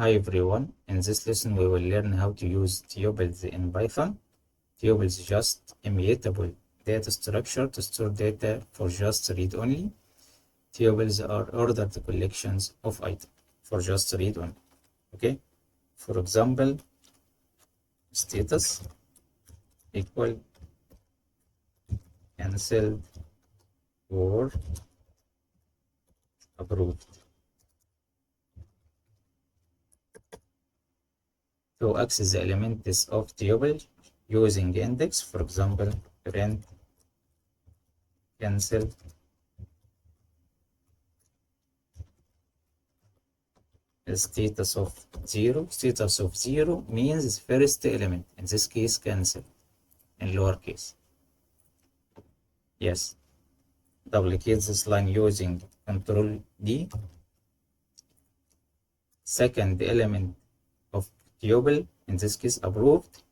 Hi everyone, in this lesson we will learn how to use tuples in Python. Tuples is just immutable data structure to store data for just read only. Tuples are ordered collections of items for just read only. Okay, for example, status equal cancelled or approved. To access the elements of tuple using index, for example, print cancel status of 0. Status of 0 means first element, in this case cancel in lowercase. Yes, duplicate this line using Control D. Second element of tuple, in this case approved,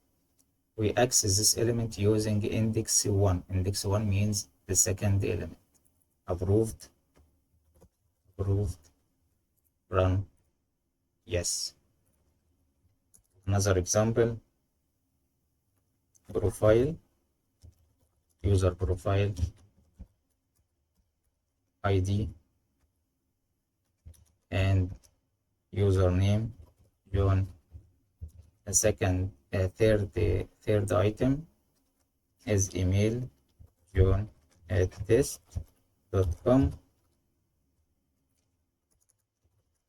we access this element using index 1. Index 1 means the second element. Approved, run. Yes. Another example, profile, user profile, ID, and username, John. A third item is email, john@test.com.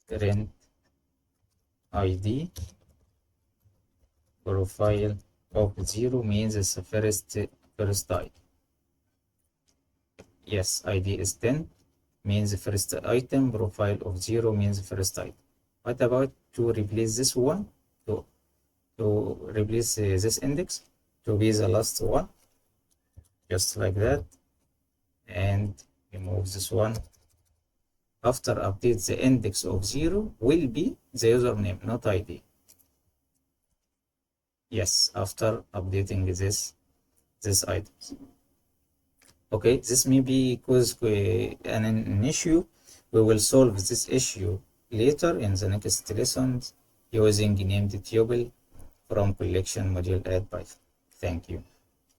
Print ID, profile of 0 means it's the first item. Yes, ID is 10 means the first item, profile of 0 means the first item. What about to replace this one? To replace this index to be the last one, just like that, and remove this one. After update, the index of 0 will be the username, not ID. Yes, after updating this items. Okay, this may be cause an issue. We will solve this issue later in the next lessons using named tuple from collection module at Python. Thank you.